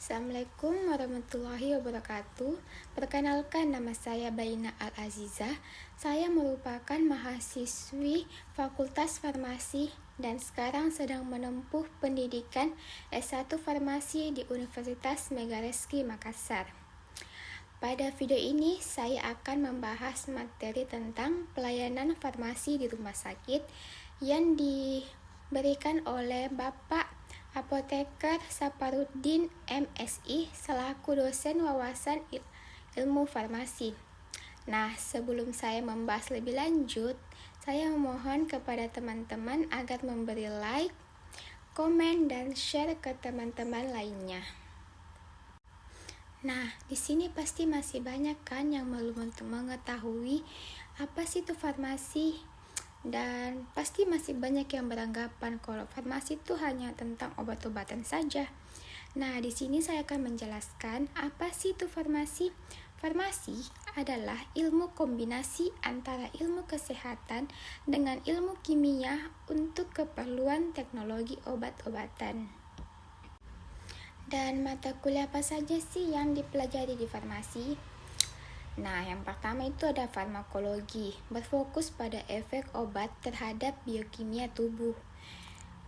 Assalamualaikum warahmatullahi wabarakatuh. Perkenalkan, nama saya Baina Al-Azizah. Saya merupakan mahasiswi Fakultas Farmasi dan sekarang sedang menempuh pendidikan S1 Farmasi di Universitas Megareski Makassar. Pada video ini saya akan membahas materi tentang pelayanan farmasi di rumah sakit yang diberikan oleh Bapak Apoteker Saparudin MSI selaku dosen wawasan ilmu farmasi. Nah, sebelum saya membahas lebih lanjut, saya memohon kepada teman-teman agar memberi like, komen, dan share ke teman-teman lainnya. Nah, di sini pasti masih banyak kan yang belum mengetahui apa sih itu farmasi. Dan pasti masih banyak yang beranggapan kalau farmasi itu hanya tentang obat-obatan saja. Nah, di sini saya akan menjelaskan apa sih itu farmasi. Farmasi adalah ilmu kombinasi antara ilmu kesehatan dengan ilmu kimia untuk keperluan teknologi obat-obatan. Dan mata kuliah apa saja sih yang dipelajari di farmasi? Nah, yang pertama itu ada farmakologi, berfokus pada efek obat terhadap biokimia tubuh.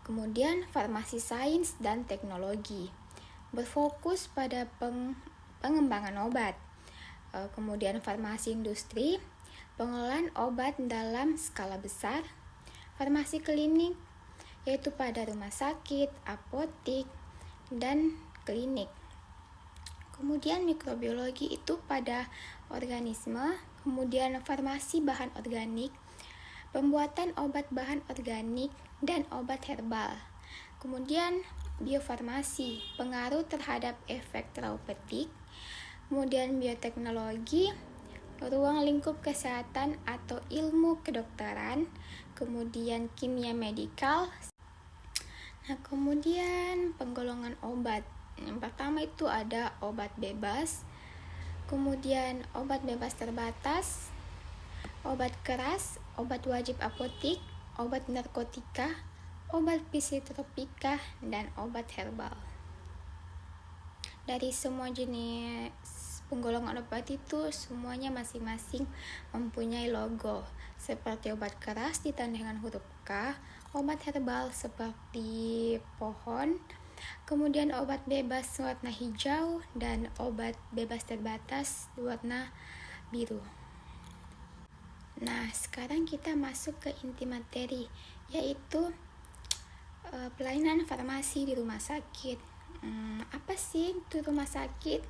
Kemudian farmasi sains dan teknologi, berfokus pada pengembangan obat. Kemudian farmasi industri, pengelolaan obat dalam skala besar. Farmasi klinik, yaitu pada rumah sakit, apotik, dan klinik. Kemudian mikrobiologi itu pada organisme, kemudian farmasi bahan organik, pembuatan obat bahan organik dan obat herbal. Kemudian biofarmasi, pengaruh terhadap efek terapeutik. Kemudian bioteknologi, ruang lingkup kesehatan atau ilmu kedokteran. Kemudian kimia medikal. Nah, kemudian penggolongan obat. Yang pertama itu ada obat bebas, kemudian obat bebas terbatas, obat keras, obat wajib apotik, obat narkotika, obat psikotropika, dan obat herbal. Dari semua jenis penggolongan obat itu semuanya masing-masing mempunyai logo. Seperti obat keras ditandai dengan huruf K, obat herbal seperti pohon, kemudian obat bebas warna hijau dan obat bebas terbatas warna biru. Nah, sekarang kita masuk ke inti materi, yaitu pelayanan farmasi di rumah sakit. Apa sih itu rumah sakit?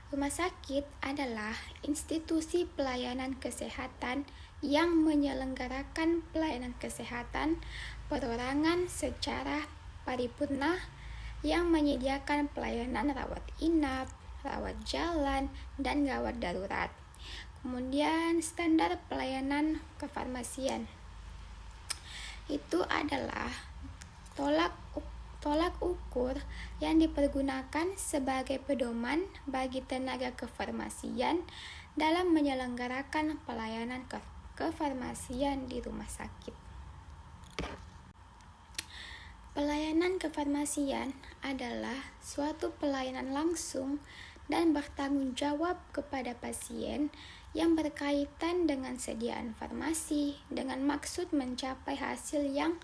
Rumah sakit adalah institusi pelayanan kesehatan yang menyelenggarakan pelayanan kesehatan perorangan secara paripurna, yang menyediakan pelayanan rawat inap, rawat jalan, dan gawat darurat. Kemudian standar pelayanan kefarmasian itu adalah tolak ukur yang dipergunakan sebagai pedoman bagi tenaga kefarmasian dalam menyelenggarakan pelayanan kefarmasian di rumah sakit. Pelayanan kefarmasian adalah suatu pelayanan langsung dan bertanggung jawab kepada pasien yang berkaitan dengan sediaan farmasi dengan maksud mencapai hasil yang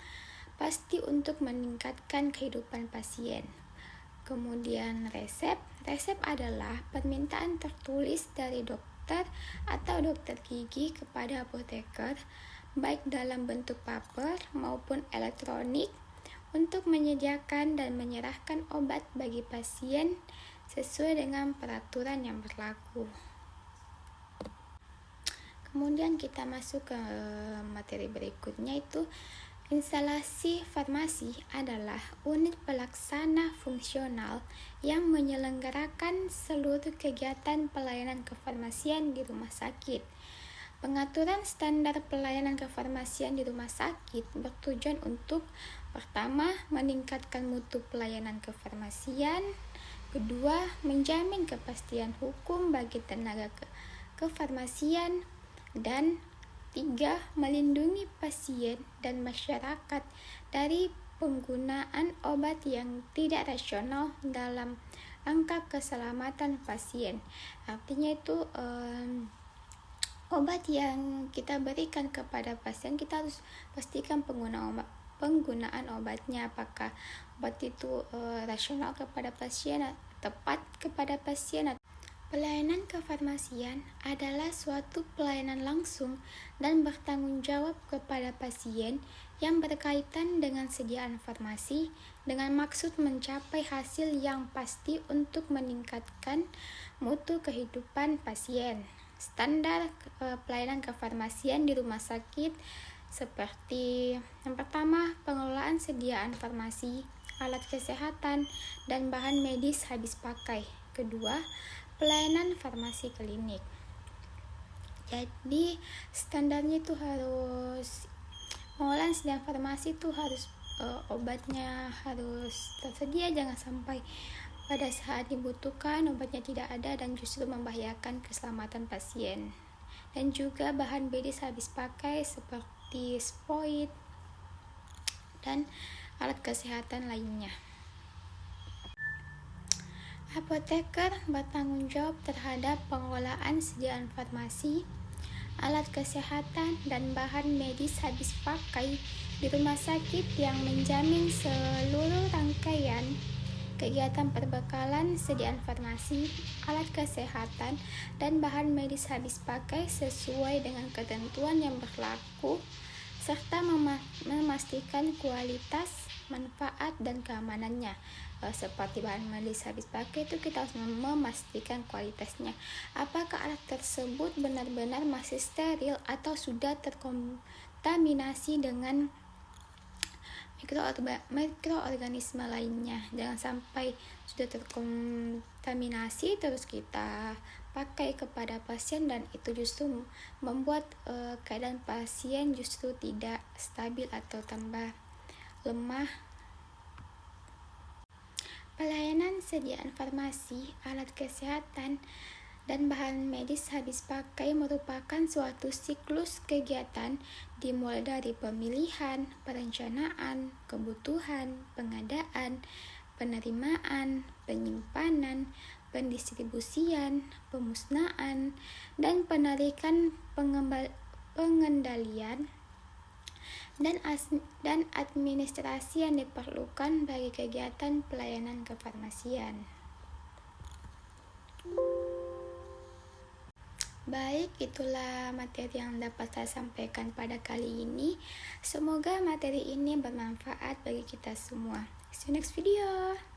pasti untuk meningkatkan kehidupan pasien. Kemudian resep adalah permintaan tertulis dari dokter atau dokter gigi kepada apoteker, baik dalam bentuk paper maupun elektronik, untuk menyediakan dan menyerahkan obat bagi pasien sesuai dengan peraturan yang berlaku. Kemudian kita masuk ke materi berikutnya, itu instalasi farmasi adalah unit pelaksana fungsional yang menyelenggarakan seluruh kegiatan pelayanan kefarmasian di rumah sakit. Pengaturan standar pelayanan kefarmasian di rumah sakit bertujuan untuk pertama, meningkatkan mutu pelayanan kefarmasian. Kedua, menjamin kepastian hukum bagi tenaga kefarmasian. Dan tiga, melindungi pasien dan masyarakat dari penggunaan obat yang tidak rasional dalam angka keselamatan pasien. Artinya itu obat yang kita berikan kepada pasien, kita harus pastikan penggunaan obatnya, apakah obat itu rasional kepada pasien, tepat kepada pasien. Pelayanan kefarmasian adalah suatu pelayanan langsung dan bertanggung jawab kepada pasien yang berkaitan dengan sediaan farmasi dengan maksud mencapai hasil yang pasti untuk meningkatkan mutu kehidupan pasien. Standar pelayanan kefarmasian di rumah sakit seperti yang pertama, pengelolaan sediaan farmasi, alat kesehatan, dan bahan medis habis pakai. Kedua, pelayanan farmasi klinik. Jadi standarnya itu harus pengelolaan sediaan farmasi itu harus obatnya harus tersedia, jangan sampai pada saat dibutuhkan obatnya tidak ada dan justru membahayakan keselamatan pasien. Dan juga bahan medis habis pakai seperti spoit dan alat kesehatan lainnya. Apoteker bertanggung jawab terhadap pengelolaan sediaan farmasi, alat kesehatan, dan bahan medis habis pakai di rumah sakit yang menjamin seluruh rangkaian kegiatan perbekalan sediaan farmasi, alat kesehatan, dan bahan medis habis pakai sesuai dengan ketentuan yang berlaku, serta memastikan kualitas, manfaat, dan keamanannya. Seperti bahan medis habis pakai itu kita harus memastikan kualitasnya. Apakah alat tersebut benar-benar masih steril atau sudah terkontaminasi dengan mikroorganisme lainnya. Jangan sampai sudah terkontaminasi terus kita pakai kepada pasien dan itu justru membuat keadaan pasien justru tidak stabil atau tambah lemah. Pelayanan sediaan farmasi, alat kesehatan, dan bahan medis habis pakai merupakan suatu siklus kegiatan dimulai dari pemilihan, perencanaan, kebutuhan, pengadaan, penerimaan, penyimpanan, pendistribusian, pemusnahan, dan penarikan pengendalian dan administrasi yang diperlukan bagi kegiatan pelayanan kefarmasian. Baik, itulah materi yang dapat saya sampaikan pada kali ini. Semoga materi ini bermanfaat bagi kita semua. See you next video.